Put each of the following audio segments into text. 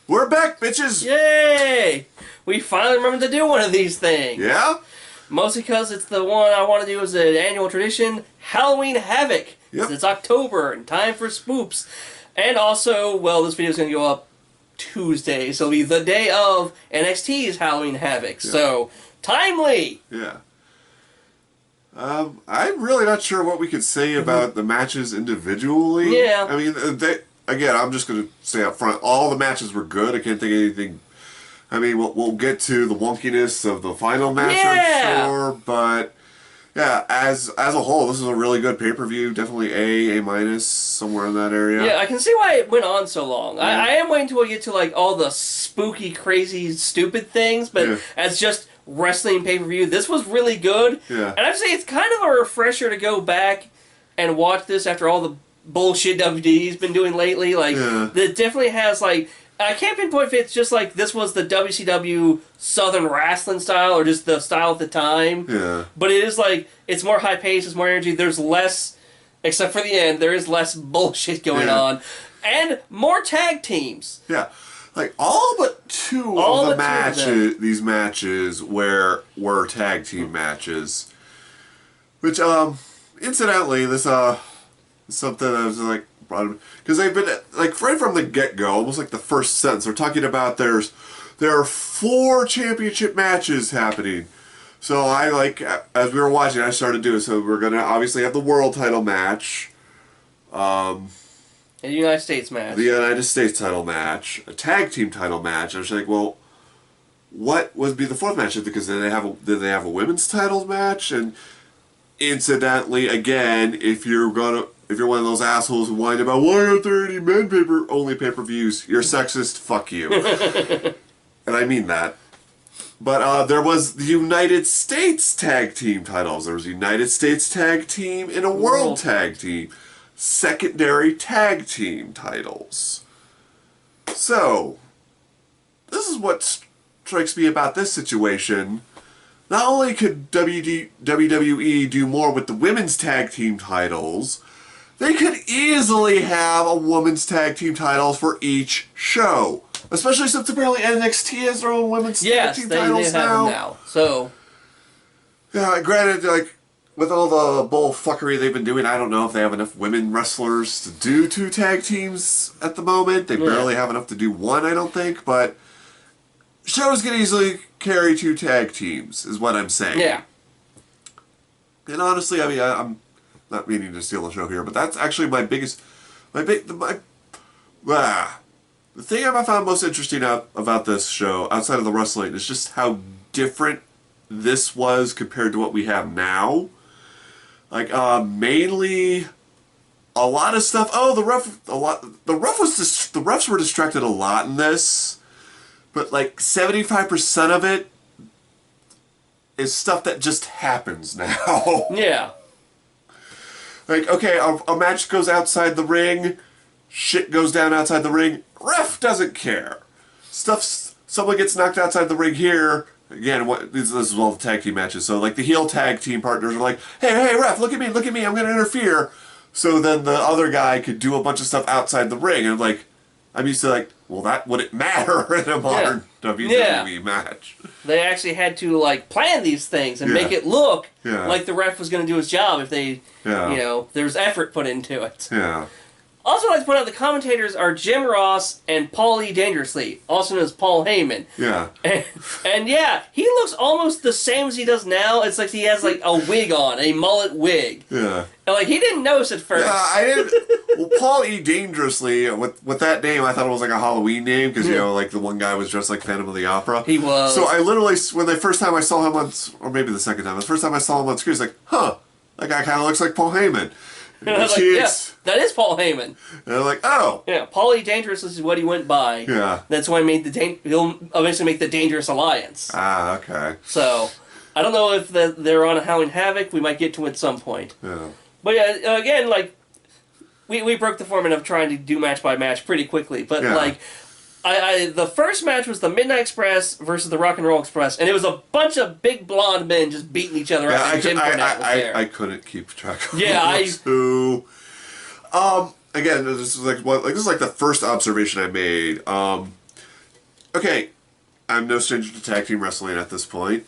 We're back, bitches! Yay! We finally remembered to do one of these things. Yeah? Mostly because it's the one I want to do as an annual tradition, Halloween Havoc. Yep. It's October and time for spoops. And also, well, this video is going to go up Tuesday, so it'll be the day of NXT's Halloween Havoc. Yeah. So, timely! Yeah. I'm really not sure what we could say about the matches individually. Yeah. I mean, again, I'm just going to say up front, all the matches were good. I can't think of anything. I mean, we'll get to the wonkiness of the final match, I'm sure, but yeah, as a whole, this is a really good pay-per-view. Definitely A-, somewhere in that area. Yeah, I can see why it went on so long. Yeah. I am waiting till we get to like all the spooky, crazy, stupid things, but as just wrestling pay-per-view, this was really good. Yeah. And I'd say it's kind of a refresher to go back and watch this after all the bullshit WWE's been doing lately. Like, it definitely has like, I can't pinpoint if it's just like this was the WCW Southern Wrestling style or just the style at the time. Yeah. But it is like, it's more high-paced, it's more energy, there's less, except for the end, there is less bullshit going on. And more tag teams. Yeah. Like, all but two of the matches, these matches were tag team matches. Which, incidentally, this, something that was like, because they've been, like, right from the get-go, almost like the first sentence, they're talking about there are 4 championship matches happening. So I, like, as we were watching, I started doing, so we're going to obviously have the world title match. The United States match. The United States title match. A tag team title match. I was like, well, what would be the 4th match? Because did they have a women's title match? And incidentally, again, if you're one of those assholes who whine about why aren't there any men only pay-per-views, you're sexist, fuck you. And I mean that. But there was the United States tag team titles. There was a United States tag team and a world tag team. Secondary tag team titles. So, this is what strikes me about this situation. Not only could WWE do more with the women's tag team titles, they could easily have a women's tag team titles for each show. Especially since apparently NXT has their own women's tag team titles they have them now. So, yeah, granted, like, with all the bullfuckery they've been doing, I don't know if they have enough women wrestlers to do 2 tag teams at the moment. They barely have enough to do 1, I don't think, but shows can easily carry 2 tag teams, is what I'm saying. Yeah. And honestly, I mean, I'm not meaning to steal the show here, but that's actually my biggest, the thing I found most interesting about this show, outside of the wrestling, is just how different this was compared to what we have now. Like, mainly, a lot of stuff. Oh, the refs were distracted a lot in this, but like 75% of it is stuff that just happens now. Yeah. Like, okay, a match goes outside the ring, shit goes down outside the ring, ref doesn't care. Someone gets knocked outside the ring here. Again, this is all the tag team matches. So, like, the heel tag team partners are like, hey, ref, look at me, I'm going to interfere. So then the other guy could do a bunch of stuff outside the ring. And, like, I'm used to, like, well, that wouldn't matter in a modern WWE match. They actually had to, like, plan these things and make it look like the ref was going to do his job if they, you know, there's effort put into it. Yeah. Also, I'd like to point out the commentators are Jim Ross and Paul E. Dangerously, also known as Paul Heyman. Yeah. And yeah, he looks almost the same as he does now. It's like he has like a wig on, a mullet wig. Yeah. And like he didn't notice at first. Yeah, I didn't. Well, Paul E. Dangerously, with that name, I thought it was like a Halloween name because you know, like the one guy was dressed like Phantom of the Opera. He was. So I literally, when the first time I saw him on, or maybe the second time, the first time I saw him on screen, I was like, huh, that guy kind of looks like Paul Heyman. And I was like, yeah, that is Paul Heyman. And I'm like, oh. Yeah, Paul E. Dangerous is what he went by. Yeah. That's why he made he'll eventually make the Dangerous Alliance. Ah, okay. So, I don't know if they're on a Halloween Havoc. We might get to it at some point. Yeah. But yeah, again, like, we broke the format of trying to do match by match pretty quickly. But, like, the first match was the Midnight Express versus the Rock and Roll Express, and it was a bunch of big blonde men just beating each other up. And Jim Cornette was there. I couldn't keep track of two. Again, this is like the first observation I made. okay, I'm no stranger to tag team wrestling at this point,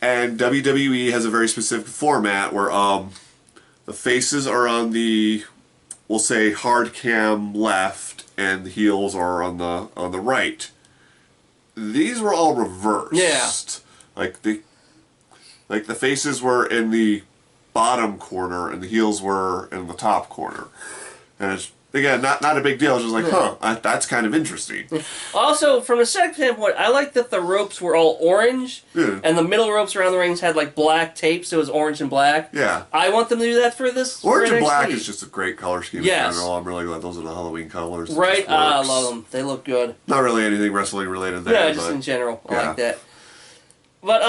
and WWE has a very specific format where the faces are on the, we'll say, hard cam left, and the heels are on the right. These were all reversed. Yeah. Like the faces were in the bottom corner and the heels were in the top corner. And it's, again, not a big deal. It's just like, that's kind of interesting. Also, from a second standpoint, I like that the ropes were all orange, and the middle ropes around the rings had like black tape, so it was orange and black. Yeah. I want them to do that for this. Orange for and black NXT. is just a great color scheme Yes. in general. I'm really glad those are the Halloween colors. It Right? just I works. love them. They look good. Not really anything wrestling related there. Yeah, just but in general. I yeah. like that. But,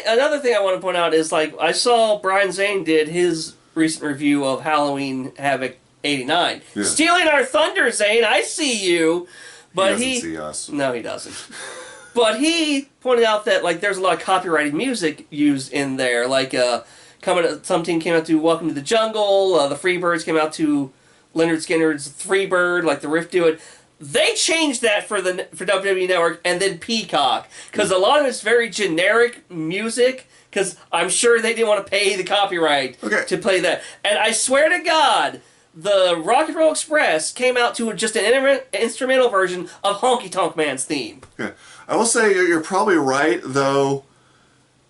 another thing I want to point out is, like, I saw Brian Zane did his recent review of Halloween Havoc 89. Yeah. Stealing our thunder, Zane. I see you. But he doesn't see us. No, he doesn't. But he pointed out that, like, there's a lot of copyrighted music used in there. Like, some team came out to Welcome to the Jungle. The Freebirds came out to Leonard Skinner's Freebird, like the riff do it. They changed that for WWE Network and then Peacock. Because a lot of it's very generic music. Because I'm sure they didn't want to pay the copyright to play that. And I swear to God, the Rock and Roll Express came out to just an instrumental version of Honky Tonk Man's theme. Okay. I will say you're probably right, though.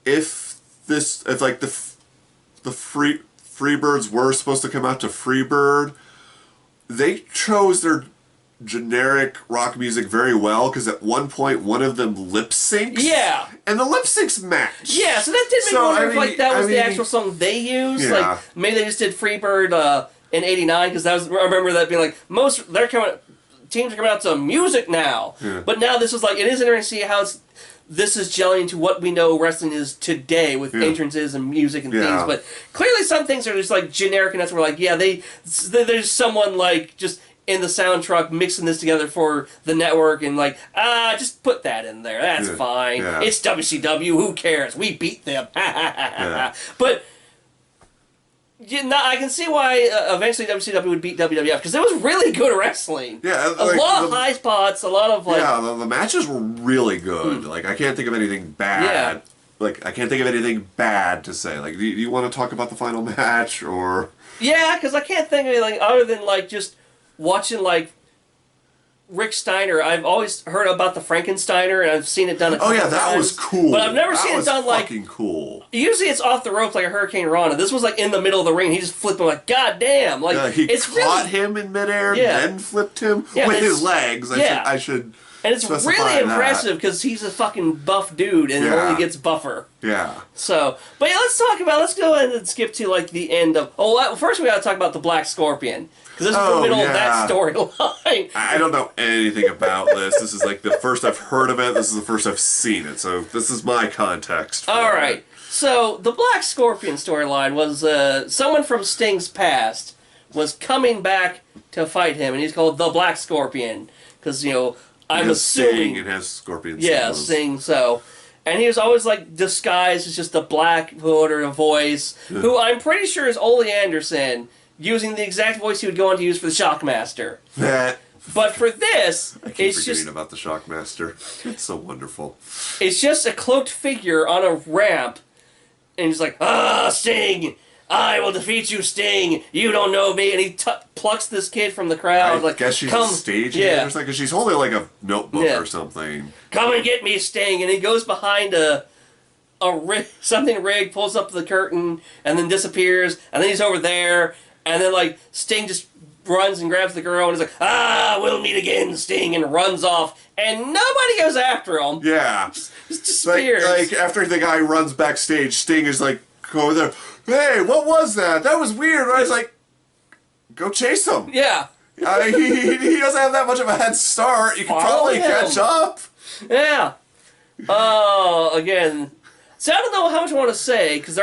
If like the Freebirds were supposed to come out to Freebird, they chose their generic rock music very well, because at one point one of them lip syncs. Yeah. And the lip syncs match. Yeah, so that did make me wonder if like that was the actual song they used. Yeah. Like maybe they just did Freebird in '89, because I remember that being like teams are coming out to music now. Yeah. But now this is like, it is interesting to see how this is gelling to what we know wrestling is today with entrances and music and things. But clearly some things are just like generic, and that's where like, yeah, there's someone like just in the sound truck mixing this together for the network, and like, just put that in there. That's fine. Yeah. It's WCW. Who cares? We beat them. But I can see why eventually WCW would beat WWF, because it was really good wrestling. Yeah, a lot of high spots, a lot of like. Yeah, the matches were really good. Like, I can't think of anything bad. Yeah. Like, I can't think of anything bad to say. Like, do you want to talk about the final match, or? Yeah, because I can't think of anything other than like just watching like Rick Steiner. I've always heard about the Frankensteiner, and I've seen it done a couple that times, was cool. But I've never seen it done like. Fucking cool. Usually it's off the ropes like a Hurricane Rana. This was like in the middle of the ring. He just flipped him like, God damn! Like He it's caught really, him in midair, Yeah. then flipped him Yeah, with it's- his legs. I should. and it's specify really that. impressive because he's a fucking buff dude and Yeah. only gets buffer. Yeah. So, but yeah, let's go ahead and skip to like the end of. Oh, well, first we got to talk about the Black Scorpion, because this is the middle of that storyline. I don't know anything about this. This is like the first I've heard of it. This is the first I've seen it. So this is my context. All right. So the Black Scorpion storyline was someone from Sting's past was coming back to fight him, and he's called the Black Scorpion because I'm assuming Sting and has Scorpion. Yeah, symbols. Sting. So, and he was always like disguised as just a black hood or a voice, who I'm pretty sure is Ole Anderson, using the exact voice he would go on to use for the Shockmaster. But for this, I keep it's forgetting just about the Shockmaster. It's so wonderful. it's just a cloaked figure on a ramp, and he's like, Sting, I will defeat you, Sting. You don't know me. And he plucks this kid from the crowd. I guess she's a stage hand or something, because she's holding like a notebook or something. Come and get me, Sting. And he goes behind something rigged, pulls up the curtain, and then disappears. And then he's over there, and then like Sting just runs and grabs the girl, and he's like, we'll meet again, Sting, and runs off. And nobody goes after him. Yeah. Just disappears. Like after the guy runs backstage, Sting is like, go over there. Hey, what was that? That was weird. And I was like, go chase him. Yeah. He doesn't have that much of a head start. You can probably catch up. Yeah. Again. So I don't know how much I want to say, because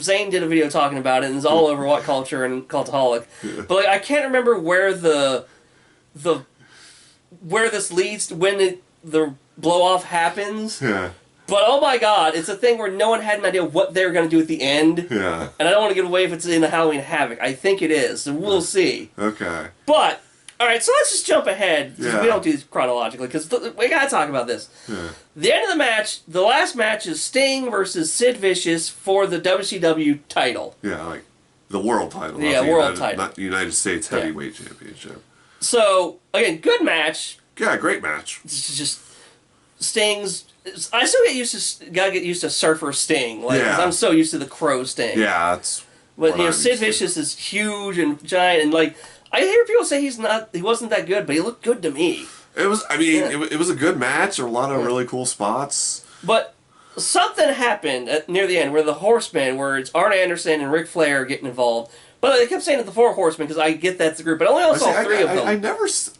Zane did a video talking about it, and it's all over What Culture and Cultaholic. But like, I can't remember where where this leads to, when the blow off happens. Yeah. But oh my God, it's a thing where no one had an idea what they were going to do at the end. Yeah. And I don't want to give away if it's in the Halloween Havoc. I think it is, so we'll see. Okay. But All right, so let's just jump ahead. Yeah. We don't do this chronologically because we got to talk about this. Yeah. The end of the match, the last match is Sting versus Sid Vicious for the WCW title. Yeah, like the world title. Yeah, world title. Not the United States Heavyweight Championship. So, again, good match. Yeah, great match. It's just Sting's... I still gotta get used to Surfer Sting. Like, 'cause I'm so used to the Crow Sting. Yeah, it's... But, Sid Vicious is huge and giant, and, like, I hear people say he wasn't that good, but he looked good to me. It was, I mean, it was a good match. There were a lot of really cool spots. But something happened near the end where the Horsemen, where it's Arn Anderson and Ric Flair getting involved. But they kept saying it the Four Horsemen because I get that's the group, but I only saw three of them. I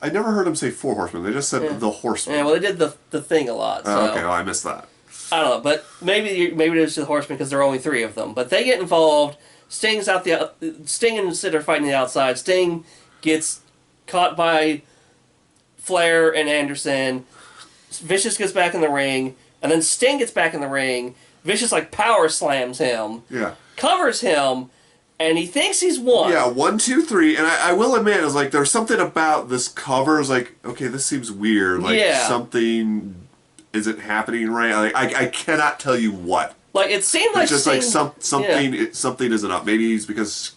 never heard them say Four Horsemen. They just said the Horsemen. Yeah, well, they did the thing a lot. So. Okay, well, I missed that. I don't know, but maybe it was the Horsemen because there are only three of them. But they get involved. Sting and Sid are fighting the outside. Sting gets caught by Flair and Anderson. Vicious gets back in the ring, and then Sting gets back in the ring. Vicious power slams him. Yeah. Covers him. And he thinks he's won. Yeah, 1, 2, 3. And I will admit, it's like there's something about this cover. It's like, okay, this seems weird. Like something isn't happening right. Like I cannot tell you what. Like it seemed like just Sting, something isn't up. Maybe it's because,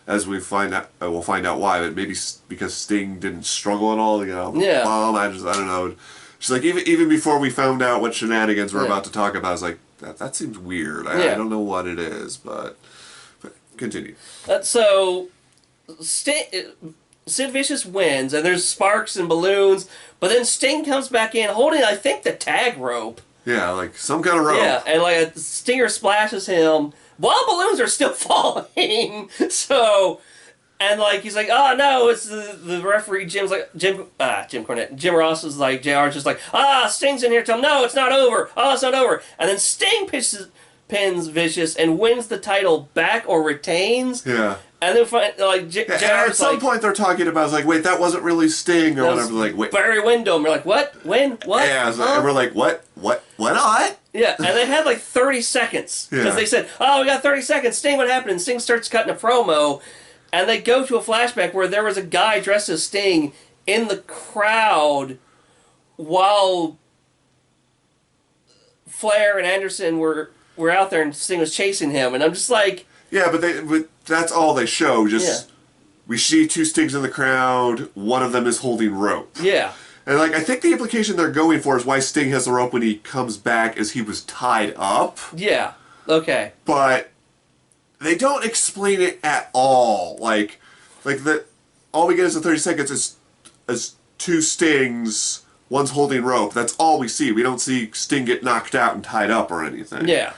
as we find out, we'll find out why. But maybe because Sting didn't struggle at all. Yeah. I don't know. She's like even before we found out what shenanigans we're about to talk about, I was like that seems weird. I don't know what it is, but. Continue. So, Sid Vicious wins, and there's sparks and balloons, but then Sting comes back in holding, I think, the tag rope. Yeah, like some kind of rope. Yeah, and a stinger splashes him while balloons are still falling. So, and he's like, oh no, it's the referee. Jim Cornette. Jim Ross is like, JR's just like, Sting's in here. Tell him, no, it's not over. Oh, it's not over. And then Sting pins Vicious and wins the title back or retains. Yeah. And then at some point they're talking about it's like, wait, that wasn't really Sting or whatever. Like, wait, Barry Windham. We're like, what? When? What? Yeah. And we're like, what? Yeah. And they had 30 seconds because they said, oh, we got 30 seconds. Sting, what happened? And Sting starts cutting a promo, and they go to a flashback where there was a guy dressed as Sting in the crowd while Flair and Anderson were out there and Sting was chasing him, and I'm just like... Yeah, but that's all they show. We see two Stings in the crowd, one of them is holding rope. Yeah. And I think the implication they're going for is why Sting has the rope when he comes back is he was tied up. Yeah. Okay. But they don't explain it at all. All we get is the 30 seconds is two Stings, one's holding rope. That's all we see. We don't see Sting get knocked out and tied up or anything. Yeah.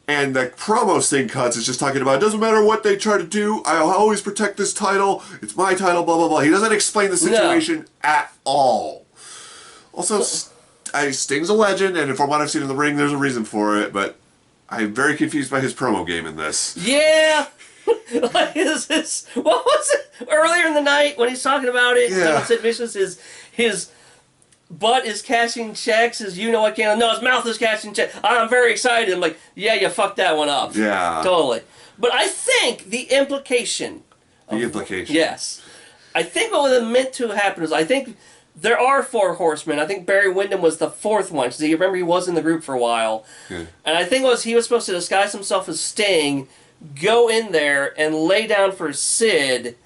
And the promo Sting cuts is just talking about, it doesn't matter what they try to do, I'll always protect this title, it's my title, blah, blah, blah. He doesn't explain the situation at all. Also, Sting's a legend, and from what I've seen in the ring, there's a reason for it, but I'm very confused by his promo game in this. Yeah! What was it? Earlier in the night, when he's talking about it, Sid Vicious, his butt is cashing checks, his no, his mouth is cashing checks. I'm very excited. I'm like, yeah, you fucked that one up. Yeah. Totally. But I think the implication. Yes. I think what was meant to happen is, I think there are four horsemen. I think Barry Windham was the fourth one, because you remember he was in the group for a while. Yeah. And I think he was supposed to disguise himself as Sting, go in there, and lay down for Sid,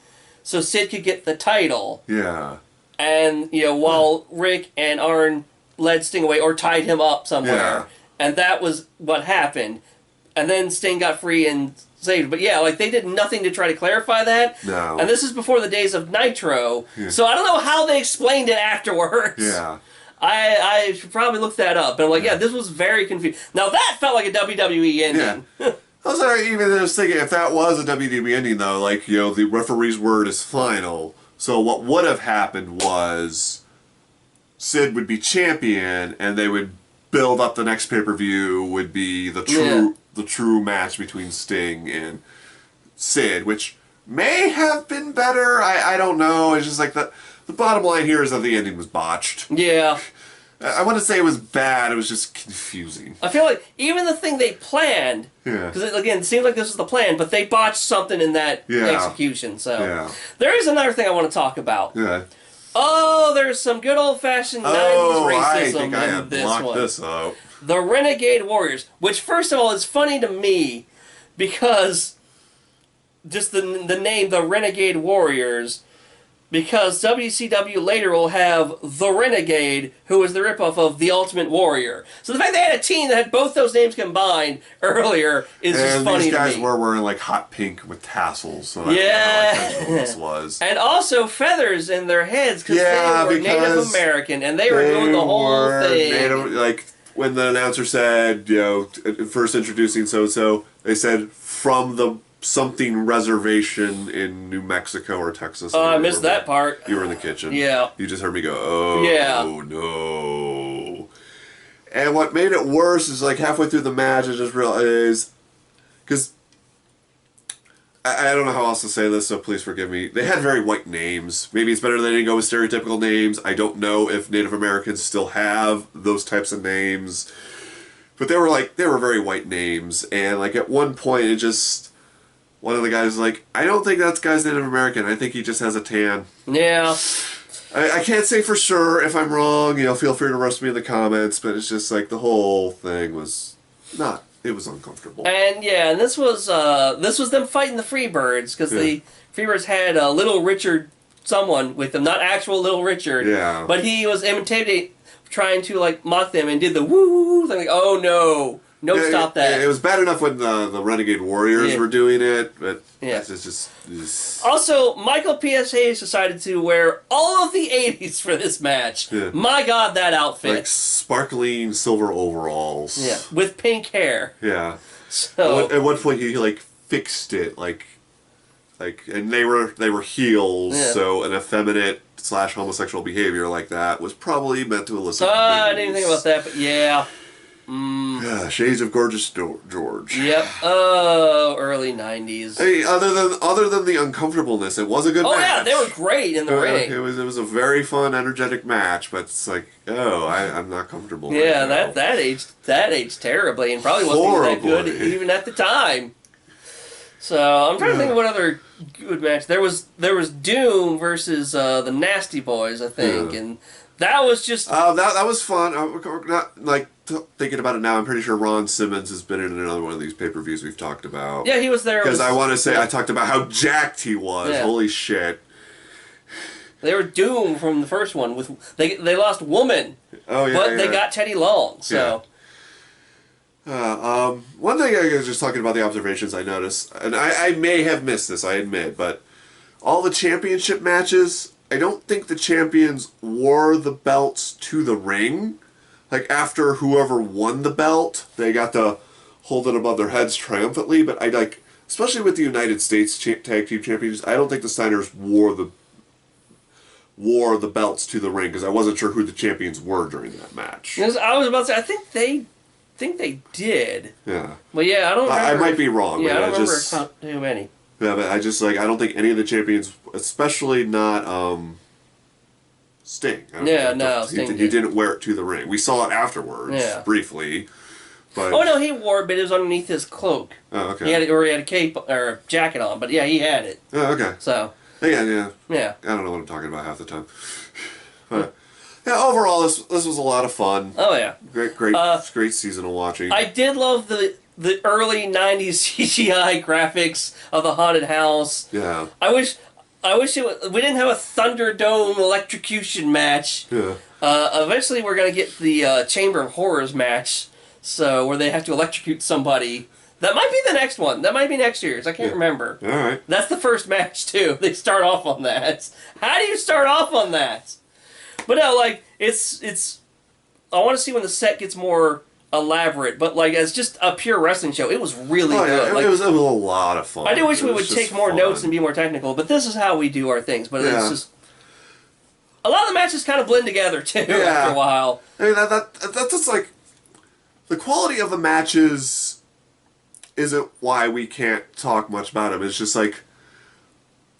so Sid could get the title. Yeah. And, while Rick and Arn led Sting away or tied him up somewhere. Yeah. And that was what happened. And then Sting got free and saved. But yeah, they did nothing to try to clarify that. No. And this is before the days of Nitro. Yeah. So I don't know how they explained it afterwards. Yeah. I should probably look that up. But I'm like, this was very confusing. Now that felt like a WWE ending. Yeah. I was thinking, if that was a WWE ending, though, the referee's word is final. So what would have happened was Sid would be champion, and they would build up the next pay-per-view would be the true match between Sting and Sid, which may have been better. I don't know. It's just the bottom line here is that the ending was botched. Yeah. I wouldn't say it was bad. It was just confusing. I feel like even the thing they planned, Yeah. because again, it seems like this was the plan, but they botched something in that execution. So there is another thing I want to talk about. Yeah. Oh, there's some good old-fashioned 90s racism in this one. This up. The Renegade Warriors, which first of all is funny to me because just the name, the Renegade Warriors, because WCW later will have the Renegade, who is the ripoff of the Ultimate Warrior. So the fact they had a team that had both those names combined earlier is just funny to me. And these guys were wearing like hot pink with tassels, so I yeah, don't know how intentional this was. And also feathers in their heads because they were Native American, and they were doing the whole thing. Native, like when the announcer said, you know, first introducing so-so, they said from the something reservation in New Mexico or Texas. Oh, I missed that part. You were in the kitchen. Yeah. You just heard me go, oh, no. And what made it worse is like halfway through the match, I just realized, because I don't know how else to say this, so please forgive me. They had very white names. Maybe it's better they didn't go with stereotypical names. I don't know if Native Americans still have those types of names. But they were very white names. And like at one point, it just... One of the guys was like, I don't think that guy's Native American. I think he just has a tan. Yeah. I can't say for sure. If I'm wrong, you know, feel free to roast me in the comments. But it's just like the whole thing was not. It was uncomfortable. And yeah, and this was them fighting the Freebirds because the Freebirds had Little Richard, someone with them, not actual Little Richard. Yeah. But he was imitating, trying to like mock them, and did the woo thing. Like, oh no. No, stop that. It was bad enough when the Renegade Warriors were doing it, but it's just... Also, Michael P.S. Hayes decided to wear all of the 80s for this match. Yeah. My God, that outfit. Like sparkling silver overalls. Yeah, with pink hair. Yeah. So at one point he like fixed it, like and they were heels, so an effeminate / homosexual behavior like that was probably meant to elicit I didn't think about that, but yeah. Yeah, Shades of Gorgeous George. Yep. Oh, early 90s. Hey, other than the uncomfortableness, it was a good match. Oh yeah, they were great in the ring. It was a very fun, energetic match, but it's like, I'm not comfortable. Yeah, right that aged terribly, and probably wasn't even that good even at the time. So I'm trying to think of what other good match there was. There was Doom versus the Nasty Boys, I think, and that was just that was fun. Not like. Thinking about it now, I'm pretty sure Ron Simmons has been in another one of these pay-per-views we've talked about. Yeah, he was there. Because I want to say I talked about how jacked he was. Yeah. Holy shit. They were doomed from the first one. They lost Woman. Oh, yeah, but they got Teddy Long, so... Yeah. One thing I was just talking about the observations I noticed, and I may have missed this, I admit, but all the championship matches, I don't think the champions wore the belts to the ring. Like, after whoever won the belt, they got to hold it above their heads triumphantly. But especially with the United States Tag Team Champions, I don't think the Steiners wore the belts to the ring because I wasn't sure who the champions were during that match. I was about to say, I think they did. Yeah. But yeah, I don't remember. I might be wrong. Yeah, I don't remember too many. Yeah, but I don't think any of the champions, especially not Sting. Sting he didn't wear it to the ring. We saw it afterwards, briefly. But oh no, he wore it, but it was underneath his cloak. Oh, okay. He had a cape or a jacket on, but yeah, he had it. Oh, okay. So yeah. I don't know what I'm talking about half the time. But yeah, overall, this was a lot of fun. Oh yeah, great season of watching. I did love the early '90s CGI graphics of the haunted house. Yeah. I wish we didn't have a Thunderdome electrocution match. Yeah. Eventually, we're gonna get the Chamber of Horrors match, so where they have to electrocute somebody. That might be the next one. That might be next year's. I can't remember. All right. That's the first match too. They start off on that. How do you start off on that? But no, like it's. I want to see when the set gets more elaborate, but like as just a pure wrestling show, it was really good. It was a lot of fun. I do wish we would take more notes and be more technical, but this is how we do our things. But it's just a lot of the matches kind of blend together too after a while. I mean that's just like the quality of the matches isn't why we can't talk much about them. It's just like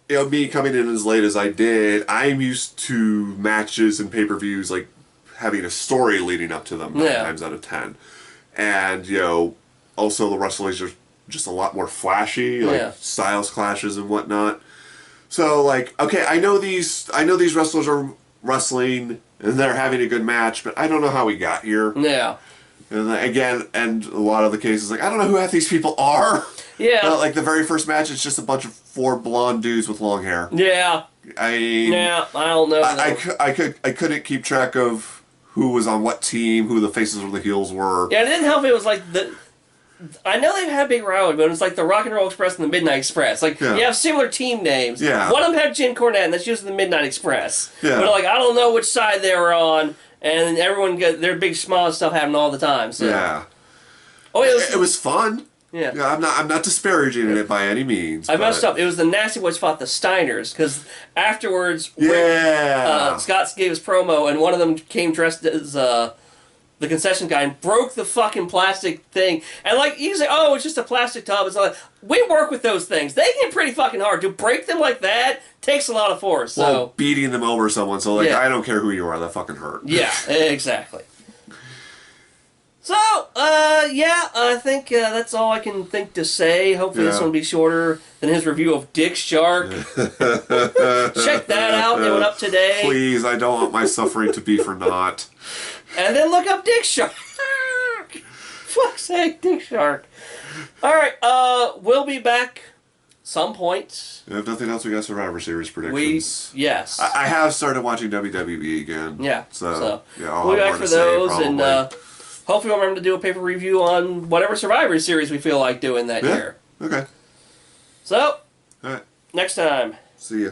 me coming in as late as I did. I'm used to matches and pay-per-views like having a story leading up to them 9 times out of 10. And, you know, also the wrestlers are just a lot more flashy, like styles clashes and whatnot. So, like, okay, I know these wrestlers are wrestling and they're having a good match, but I don't know how we got here. Yeah. And again, and a lot of the cases, like, I don't know who half these people are. Yeah. Like, the very first match, it's just a bunch of 4 blonde dudes with long hair. Yeah. I don't know. I couldn't keep track of who was on what team, who the faces or the heels were. Yeah, it didn't help. It was like I know they've had a big rivalry, but it was like the Rock and Roll Express and the Midnight Express. Like, you have similar team names. Yeah. One of them had Jim Cornette, and that's usually the Midnight Express. Yeah. But, like, I don't know which side they were on, and everyone got their big small stuff happening all the time. So. Yeah. Oh, it was fun. Yeah. I'm not disparaging it by any means. I messed up. It was the Nasty Boys fought the Steiners, because afterwards, Scott gave his promo, and one of them came dressed as the concession guy and broke the fucking plastic thing. And, like, you say, oh, it's just a plastic tub. It's like, we work with those things. They get pretty fucking hard. To break them like that takes a lot of force. So. Well, beating them over someone, so, like, I don't care who you are, that fucking hurt. Yeah, exactly. So, I think that's all I can think to say. Hopefully this one will be shorter than his review of Dick Shark. Check that out. It went up today. Please, I don't want my suffering to be for naught. And then look up Dick Shark. Fuck's sake, Dick Shark. Alright, we'll be back some point. If nothing else, we got Survivor Series predictions. Yes. I have started watching WWE again. Yeah. So yeah, we'll be back for those, and hopefully we'll remember to do a paper review on whatever Survivor Series we feel like doing that year. Okay. So, all right. next time. See ya.